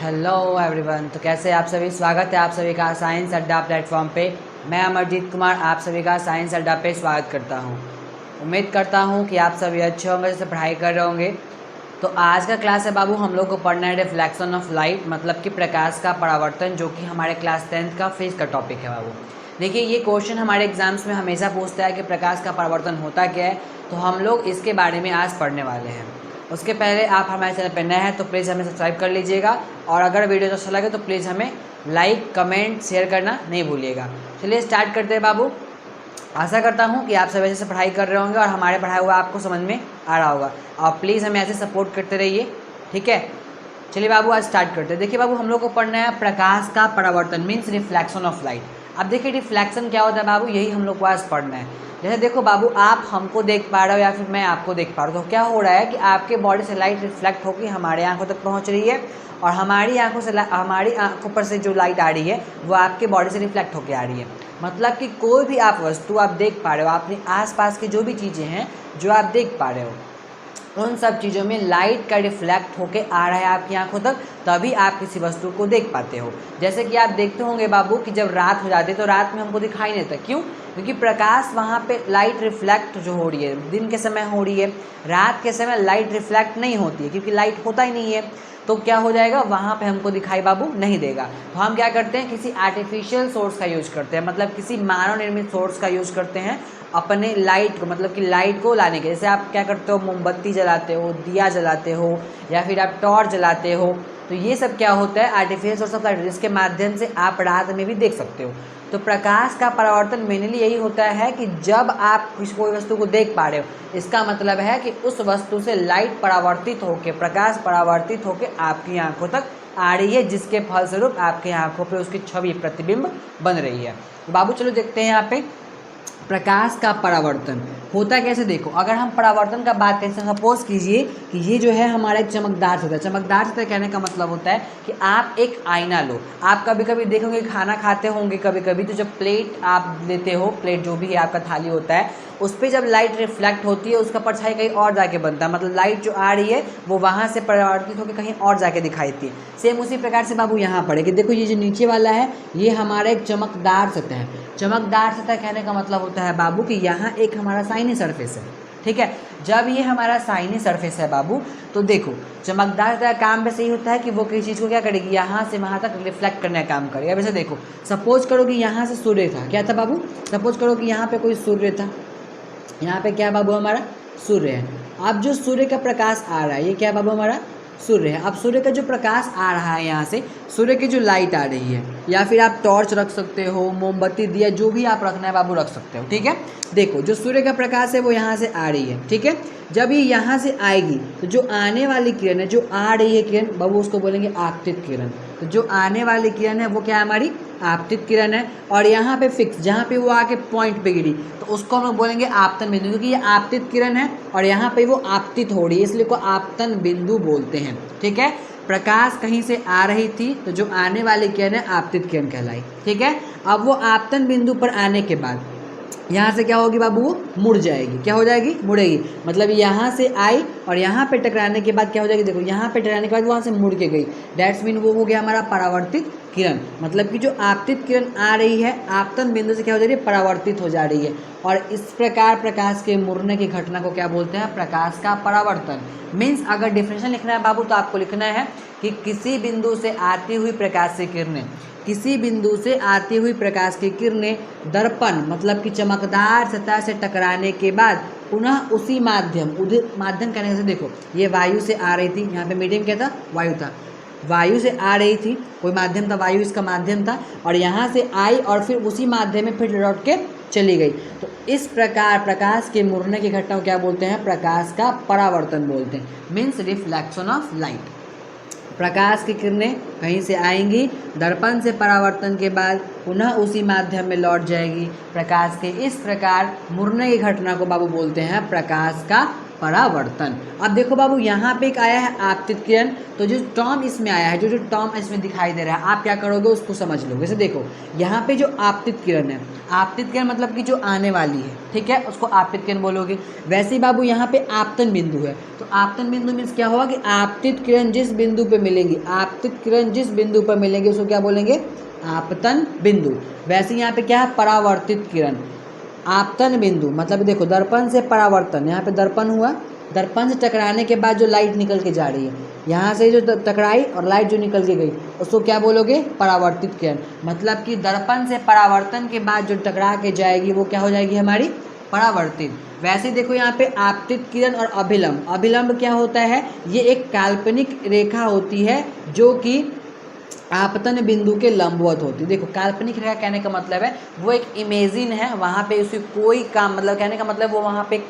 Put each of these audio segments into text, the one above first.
Hello everyone. तो कैसे आप सभी, स्वागत है आप सभी का साइंस अड्डा प्लेटफॉर्म पे। मैं अमरजीत कुमार आप सभी का साइंस अड्डा पे स्वागत करता हूं। उम्मीद करता हूं कि आप सभी अच्छे होंगे, जैसे पढ़ाई कर रहे होंगे। तो आज का क्लास है बाबू, हम लोग को पढ़ना है रिफ्लेक्शन ऑफ लाइट, मतलब कि प्रकाश का परावर्तन, जो कि हमारे क्लास 10th का फिजिक्स का टॉपिक है बाबू। देखिए, ये क्वेश्चन हमारे एग्जाम्स में हमेशा पूछता है कि प्रकाश का परावर्तन होता क्या है, तो हम लोग इसके बारे में आज पढ़ने वाले हैं। उसके पहले आप हमारे चैनल पर नए हैं तो प्लीज़ हमें सब्सक्राइब कर लीजिएगा, और अगर वीडियो अच्छा लगे तो प्लीज़ हमें लाइक कमेंट शेयर करना नहीं भूलिएगा। चलिए स्टार्ट करते हैं बाबू। आशा करता हूँ कि आप सब अच्छे से पढ़ाई कर रहे होंगे और हमारे पढ़ाया हुआ आपको समझ में आ रहा होगा, और प्लीज़ हमें ऐसे सपोर्ट करते रहिए, ठीक है। चलिए बाबू आज स्टार्ट करते हैं। देखिए बाबू, हम लोग को पढ़ना है प्रकाश का परावर्तन, मीन्स रिफ्लेक्शन ऑफ लाइट। अब देखिए रिफ्लेक्शन क्या होता है बाबू, यही हम लोग को आज पढ़ना है। जैसे देखो बाबू, आप हमको देख पा रहे हो या फिर मैं आपको देख पा रहा हूँ, तो क्या हो रहा है कि आपके बॉडी से लाइट रिफ्लेक्ट होकर हमारे आंखों तक पहुँच रही है, और हमारी आंखों पर से जो लाइट आ रही है वो आपके बॉडी से रिफ्लेक्ट होकर आ रही है। मतलब कि कोई भी आप वस्तु आप देख पा रहे हो, अपने आसपास की जो भी चीज़ें हैं जो आप देख पा रहे हो, उन सब चीज़ों में लाइट का रिफ्लेक्ट होके आ रहा है आपकी आंखों तक, तभी आप किसी वस्तु को देख पाते हो। जैसे कि आप देखते होंगे बाबू कि जब रात हो जाती है तो रात में हमको दिखाई नहीं देता, क्यों? क्योंकि प्रकाश वहाँ पे लाइट रिफ्लेक्ट जो हो रही है दिन के समय हो रही है, रात के समय लाइट रिफ्लेक्ट नहीं होती है, क्योंकि लाइट होता ही नहीं है। तो क्या हो जाएगा, वहाँ पे हमको दिखाई बाबू नहीं देगा। तो हम क्या करते हैं, किसी आर्टिफिशियल सोर्स का यूज करते हैं, मतलब किसी मानव निर्मित सोर्स का यूज करते हैं अपने लाइट को, मतलब कि लाइट को लाने के। जैसे आप क्या करते हो, मोमबत्ती जलाते हो, दिया जलाते हो, या फिर आप टॉर्च जलाते हो। तो ये सब क्या होता है, आर्टिफिशियल सोर्स ऑफ लाइट, जिसके माध्यम से आप रात में भी देख सकते हो। तो प्रकाश का परावर्तन मेनली यही होता है कि जब आप कोई वस्तु को देख पा रहे हो, इसका मतलब है कि उस वस्तु से लाइट परावर्तित होकर, प्रकाश परावर्तित होकर आपकी आंखों तक आ रही है, जिसके फलस्वरूप आपकी आंखों पे उसकी छवि प्रतिबिंब बन रही है। बाबू चलो देखते हैं यहाँ पे प्रकाश का परावर्तन होता कैसे। देखो, अगर हम परावर्तन का बात करें, सपोज कीजिए कि ये जो है हमारा एक चमकदार सतह। चमकदार सतह कहने का मतलब होता है कि आप एक आईना लो। आप कभी कभी देखोगे, खाना खाते होंगे कभी कभी, तो जब प्लेट आप लेते हो, प्लेट जो भी है आपका थाली होता है, उस पर जब लाइट रिफ्लेक्ट होती है उसका परछाई कहीं और जाके बनता है, मतलब लाइट जो आ रही है वो वहाँ से परावर्तित होकर कहीं और जाके दिखाई देती है। सेम उसी प्रकार से बाबू यहाँ पड़े कि देखो, ये जो नीचे वाला है ये हमारा एक चमकदार सतह है। चमकदार सतह कहने का मतलब होता है बाबू कि यहाँ एक हमारा साइनी सरफेस है, ठीक है। जब ये हमारा साइनी सरफेस है बाबू, तो देखो चमकदार सतह काम बस यही होता है कि वो किसी चीज़ को क्या करेगी, यहाँ से वहाँ तक रिफ्लेक्ट करने का काम करेगा। वैसे देखो, सपोज करो कि यहाँ से सूर्य था, क्या था बाबू, सपोज करो कि यहाँ पे कोई सूर्य था, यहाँ पे क्या बाबू हमारा सूर्य है। अब जो सूर्य का प्रकाश आ रहा है, ये क्या बाबू हमारा सूर्य है। अब सूर्य का जो प्रकाश आ रहा है, यहाँ से सूर्य की जो लाइट आ रही है, या फिर आप टॉर्च रख सकते हो, मोमबत्ती, दिया, जो भी आप रखना है बाबू रख सकते हो, ठीक है। देखो जो सूर्य का प्रकाश है वो यहाँ से आ रही है, ठीक है। जब ये यहाँ से आएगी तो जो आने वाली किरण है, जो आ रही है किरण बाबू, उसको बोलेंगे आपतित किरण। तो जो आने वाली किरण है वो क्या है, हमारी आपतित किरण है। और यहाँ पे फिक्स, जहाँ पे वो आके पॉइंट पे गिरी, तो उसको हम लोग बोलेंगे आपतन बिंदु, क्योंकि ये आपतित किरण है और यहाँ पे वो आपतित हो रही है, इसलिए को आपतन बिंदु बोलते हैं, ठीक है। प्रकाश कहीं से आ रही थी तो जो आने वाली किरण है आपतित किरण कहलाई, ठीक है। अब वो आपतन बिंदु पर आने के बाद यहाँ से क्या होगी बाबू, वो मुड़ जाएगी। क्या हो जाएगी, मुड़ेगी। मतलब यहाँ से आई और यहाँ पे टकराने के बाद क्या हो जाएगी, देखो यहाँ पे टकराने के बाद वहाँ से मुड़ के गई, डेट्स मीन वो हो गया हमारा परावर्तित किरण। मतलब कि जो आपतित किरण आ रही है आपतन बिंदु से क्या हो जा रही है, परावर्तित हो जा रही है। और इस प्रकार प्रकाश के मुड़ने की घटना को क्या बोलते हैं, प्रकाश का परावर्तन। मीन्स अगर डिफिनेशन लिखना है बाबू तो आपको लिखना है कि किसी बिंदु से आती हुई प्रकाश की किरणें, किसी बिंदु से आती हुई प्रकाश की किरणें दर्पण, मतलब कि चमकदार सतह से टकराने के बाद पुनः उसी माध्यम, माध्यम कहने से देखो ये वायु से आ रही थी, यहाँ पे मीडियम क्या था, वायु था, वायु से आ रही थी, कोई माध्यम था, वायु इसका माध्यम था, और यहाँ से आई और फिर उसी माध्यम में फिर लौट के चली गई। तो इस प्रकार प्रकाश के मुड़ने की घटना को क्या बोलते हैं, प्रकाश का परावर्तन बोलते हैं, मीन्स रिफ्लेक्शन ऑफ लाइट। प्रकाश की किरणें कहीं से आएंगी, दर्पण से परावर्तन के बाद पुनः उसी माध्यम में लौट जाएगी। प्रकाश के इस प्रकार मुड़ने की घटना को बाबू बोलते हैं प्रकाश का परावर्तन। अब देखो बाबू यहाँ पे एक आया है आपतित किरण, तो जो टर्म इसमें आया है, जो टर्म इसमें दिखाई दे रहा है, आप क्या करोगे उसको समझ लो। जैसे देखो यहाँ पे जो आपतित किरण है, आपतित किरण मतलब कि जो आने वाली है, ठीक है, उसको आपतित किरण बोलोगे। वैसे ही बाबू यहाँ पे आपतन बिंदु है, तो आपतन बिंदु मीन्स क्या होगा कि आपतित किरण जिस बिंदु पे मिलेंगी, आपतित किरण जिस बिंदु पर मिलेंगे उसको क्या बोलेंगे, आपतन बिंदु। वैसे यहाँ पे क्या है, परावर्तित किरण। आपतन बिंदु मतलब देखो दर्पण से परावर्तन, यहाँ पे दर्पण हुआ, दर्पण से टकराने के बाद जो लाइट निकल के जा रही है, यहाँ से जो टकराई और लाइट जो निकल के गई उसको क्या बोलोगे, परावर्तित किरण। मतलब कि दर्पण से परावर्तन के बाद जो टकरा के जाएगी वो क्या हो जाएगी, हमारी परावर्तित। वैसे देखो यहाँ पे आपतित किरण और अभिलंब, अभिलंब क्या होता है, ये एक काल्पनिक रेखा होती है जो कि आपतन बिंदु के लंबवत होती है। देखो काल्पनिक रेखा कहने का मतलब है वो एक इमेजिन है, वहाँ पे उसे कोई काम, मतलब कहने का मतलब वो वहाँ पे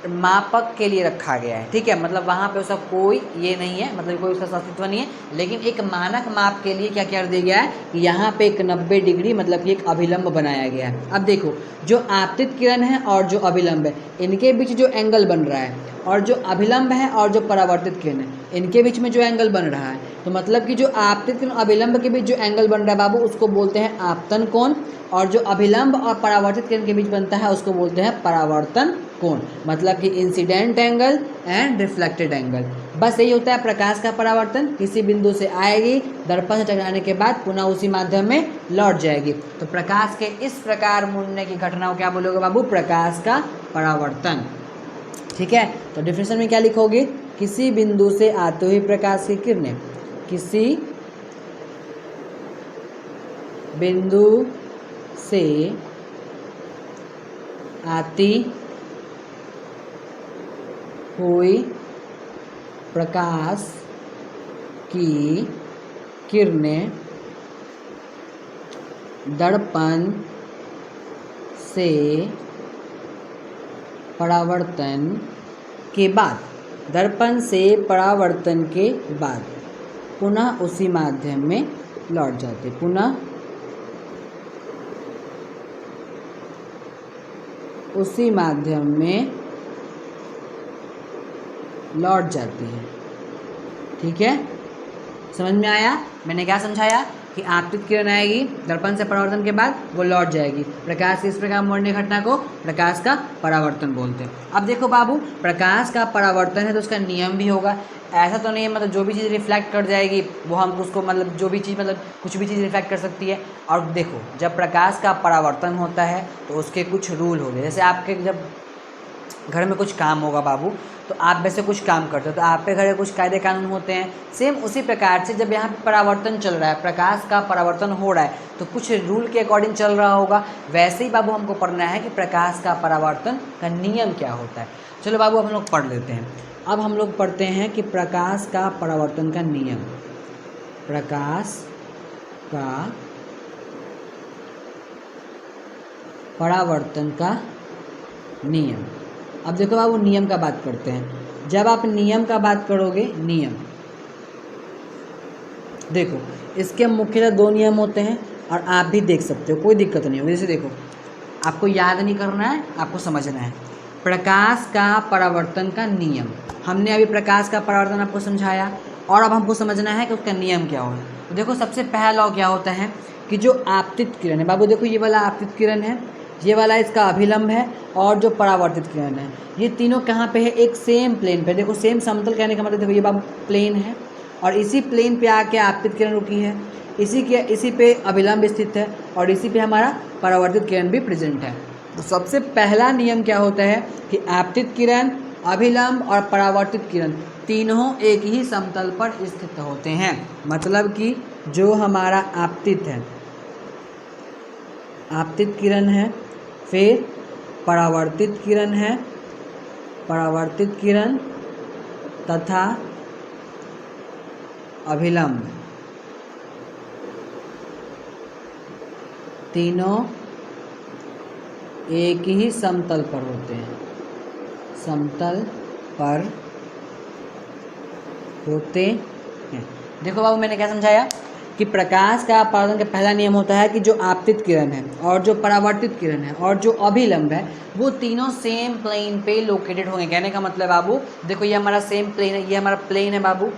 मापक के लिए रखा गया है, ठीक है, मतलब वहाँ पे उसका कोई ये नहीं है, मतलब कोई उसका अस्तित्व नहीं है, लेकिन एक मानक माप के लिए क्या कर दिया गया है कि यहाँ पे एक 90 डिग्री मतलब कि एक अभिलंब बनाया गया है। अब देखो जो आपतित किरण है और जो अभिलंब है, इनके बीच जो एंगल बन रहा है, और जो अभिलंब है और जो परावर्तित किरण है, इनके बीच में जो एंगल बन रहा है, तो मतलब कि जो आपतित किरण अभिलंब के बीच जो एंगल बन रहा है बाबू उसको बोलते हैं आपतन कोण, और जो अभिलंब और परावर्तित किरण के बीच बनता है उसको बोलते हैं परावर्तन कोण। मतलब कि incident angle and reflected angle. बस यही होता है प्रकाश का परावर्तन, किसी बिंदु से आएगी, दर्पण से टकराने के बाद पुनः उसी माध्यम में लौट जाएगी। तो प्रकाश के इस प्रकार मुड़ने की घटना को क्या बोलोगे बाबू, प्रकाश का परावर्तन, ठीक है। तो डिफिनेशन में क्या लिखोगे, किसी बिंदु से आते हुए प्रकाश की किरणें, किसी बिंदु से आती हुई प्रकाश की किरणें दर्पण से परावर्तन के बाद, दर्पण से परावर्तन के बाद पुनः उसी माध्यम में लौट जाते, पुनः उसी माध्यम में लौट जाती है, ठीक है। समझ में आया मैंने क्या समझाया, कि आपतित किरण आएगी, दर्पण से परावर्तन के बाद वो लौट जाएगी। प्रकाश की इस प्रकार मोड़ने घटना को प्रकाश का परावर्तन बोलते हैं। अब देखो बाबू, प्रकाश का परावर्तन है तो उसका नियम भी होगा। ऐसा तो नहीं है मतलब जो भी चीज़ रिफ्लेक्ट कर जाएगी वो हम उसको, मतलब जो भी चीज़, मतलब कुछ भी चीज़ रिफ्लेक्ट कर सकती है। और देखो जब प्रकाश का परावर्तन होता है तो उसके कुछ रूल हो गए। जैसे आपके जब घर में कुछ काम होगा बाबू, तो आप वैसे कुछ काम करते हो तो आपके घर में कुछ कायदे कानून होते हैं। सेम उसी प्रकार से जब यहाँ पे परावर्तन चल रहा है, प्रकाश का परावर्तन हो रहा है, तो कुछ रूल के अकॉर्डिंग चल रहा होगा। वैसे ही बाबू हमको पढ़ना है कि प्रकाश का परावर्तन का नियम क्या होता है। चलो बाबू अब हम लोग पढ़ लेते हैं। अब हम लोग पढ़ते हैं कि प्रकाश का परावर्तन का नियम, प्रकाश का परावर्तन का नियम। अब देखो बाबू नियम का बात करते हैं। जब आप नियम का बात करोगे, नियम देखो इसके मुख्यतः 2 नियम होते हैं और आप भी देख सकते हो, कोई दिक्कत नहीं होगी। जैसे देखो आपको याद नहीं करना है, आपको समझना है। प्रकाश का परावर्तन का नियम, हमने अभी प्रकाश का परावर्तन आपको समझाया और अब हमको समझना है कि उसका नियम क्या होगा। तो देखो सबसे पहला लॉ क्या होता है कि जो आपतित किरण है बाबू, देखो ये वाला आपतित किरण है, ये वाला इसका अभिलंब है और जो परावर्तित किरण है, ये तीनों कहाँ पे है, एक सेम प्लेन पे। देखो सेम समतल कहने का मतलब देखो ये बाबू प्लेन है और इसी प्लेन पे आके आपतित किरण रुकी है, इसी पे अभिलंब स्थित है और इसी पे हमारा परावर्तित किरण भी प्रेजेंट है। तो सबसे पहला नियम क्या होता है कि आपतित किरण, अभिलंब और परावर्तित किरण तीनों एक ही समतल पर स्थित होते हैं। मतलब कि जो हमारा आपतित है, आपतित किरण है, फिर परावर्तित किरण है, परावर्तित किरण तथा अभिलंब, तीनों एक ही समतल पर होते हैं, समतल पर होते हैं। देखो बाबू मैंने क्या समझाया कि प्रकाश का परावर्तन का पहला नियम होता है कि जो आपतित किरण है और जो परावर्तित किरण है और जो अभिलंब है वो तीनों सेम प्लेन पे लोकेटेड होंगे। कहने का मतलब बाबू देखो ये हमारा सेम प्लेन है, ये हमारा प्लेन है बाबू,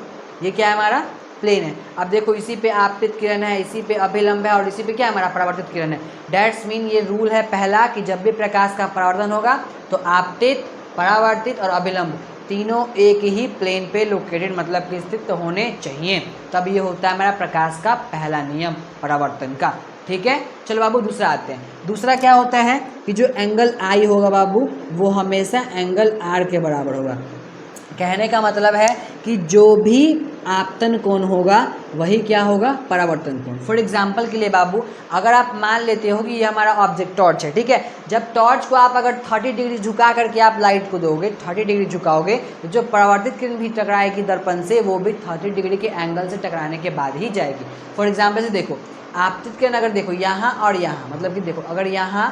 ये क्या है हमारा प्लेन है। अब देखो इसी पे आपतित किरण है, इसी पे अभिलंब है और इसी पे क्या है हमारा परावर्तित किरण है। डेट्स मीन ये रूल है पहला कि जब भी प्रकाश का परावर्तन होगा तो आपतित, परावर्तित और अभिलंब तीनों एक ही प्लेन पे लोकेटेड मतलब कि स्थित होने चाहिए, तब ये होता है हमारा प्रकाश का पहला नियम परावर्तन का। ठीक है, चलो बाबू दूसरा आते हैं। दूसरा क्या होता है कि जो एंगल आई होगा बाबू वो हमेशा एंगल आर के बराबर होगा। कहने का मतलब है कि जो भी आपतन कोण होगा वही क्या होगा परावर्तन कोण। फॉर एग्जांपल के लिए बाबू अगर आप मान लेते हो कि ये हमारा ऑब्जेक्ट टॉर्च है, ठीक है, जब टॉर्च को आप अगर 30 डिग्री झुका करके आप लाइट को दोगे, 30 डिग्री झुकाओगे तो जो परावर्तित किरण भी टकराएगी दर्पण से वो भी 30 डिग्री के एंगल से टकराने के बाद ही जाएगी। फॉर एग्जाम्पल से देखो आपतित किरण अगर देखो यहाँ और यहाँ, मतलब कि देखो अगर यहाँ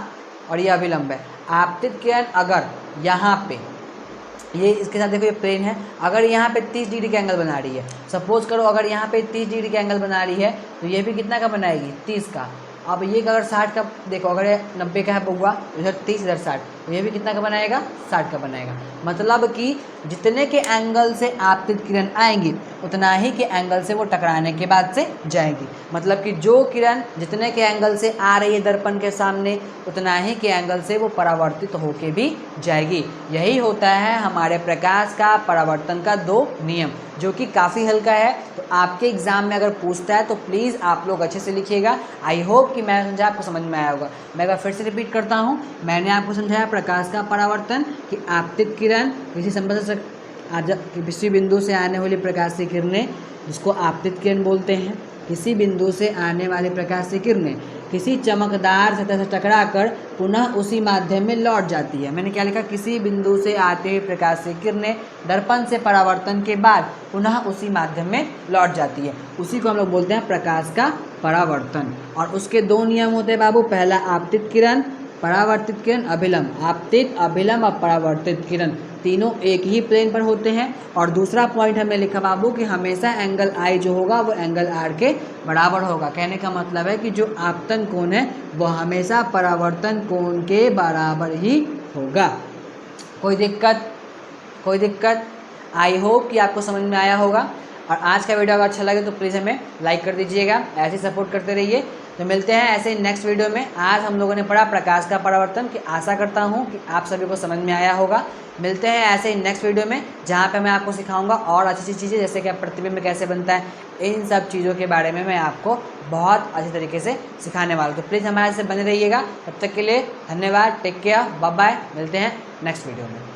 और ये अभिलंब है, आपतित किरण अगर यहाँ पे ये इसके साथ देखो ये प्लेन है, अगर यहाँ पे 30 डिग्री का एंगल बना रही है, सपोज करो अगर यहाँ पे 30 डिग्री का एंगल बना रही है तो ये भी कितना का बनाएगी 30 का। अब ये अगर 60 का देखो, अगर ये 90 का है बउआ तो इधर 30 इधर 60, तो ये भी कितना का बनाएगा 60 का बनाएगा। मतलब कि जितने के एंगल से आपतित किरण आएंगी उतना ही के एंगल से वो टकराने के बाद से जाएगी। मतलब कि जो किरण जितने के एंगल से आ रही है दर्पण के सामने उतना ही के एंगल से वो परावर्तित होके भी जाएगी। यही होता है हमारे प्रकाश का परावर्तन का 2 नियम, जो कि काफ़ी हल्का है। तो आपके एग्जाम में अगर पूछता है तो प्लीज़ आप लोग अच्छे से लिखिएगा। आई होप कि मैं समझा आपको समझ में आया होगा। मैं एक बार फिर से रिपीट करता हूँ, मैंने आपको समझाया प्रकाश का परावर्तन कि आपतित किरण किसी संबंध से किसी बिंदु से आने वाली प्रकाशीय किरणें जिसको आपतित किरण बोलते हैं, किसी बिंदु से आने वाली प्रकाशीय किरणें किसी चमकदार सतह से टकराकर पुनः उसी माध्यम में लौट जाती है। मैंने क्या लिखा, किसी बिंदु से आते हुए प्रकाशीय किरणें दर्पण से परावर्तन के बाद पुनः उसी माध्यम में लौट जाती है, उसी को हम लोग बोलते हैं प्रकाश का परावर्तन। और उसके 2 नियम होते हैं बाबू, पहला आपतित किरण, परावर्तित किरण, अभिलंब। आपतित, अभिलंब और परावर्तित किरण तीनों एक ही प्लेन पर होते हैं। और दूसरा पॉइंट हमने लिखा बाबू कि हमेशा एंगल आई जो होगा वो एंगल आर के बराबर होगा। कहने का मतलब है कि जो आपतन कोण है वो हमेशा परावर्तन कोण के बराबर ही होगा। कोई दिक्कत? आई होप कि आपको समझ में आया होगा। और आज का वीडियो अगर अच्छा लगे तो प्लीज़ हमें लाइक कर दीजिएगा, ऐसे सपोर्ट करते रहिए। तो मिलते हैं ऐसे नेक्स्ट वीडियो में। आज हम लोगों ने पढ़ा प्रकाश का परावर्तन, कि आशा करता हूँ कि आप सभी को समझ में आया होगा। मिलते हैं ऐसे नेक्स्ट वीडियो में जहाँ पे मैं आपको सिखाऊंगा और अच्छी चीज़ें, जैसे कि प्रतिबिंब कैसे बनता है, इन सब चीज़ों के बारे में मैं आपको बहुत अच्छी तरीके से सिखाने वाला हूँ। तो प्लीज़ हमारे से बने रहिएगा। तब तक के लिए धन्यवाद, टेक केयर, बाय बाय, मिलते हैं नेक्स्ट वीडियो में।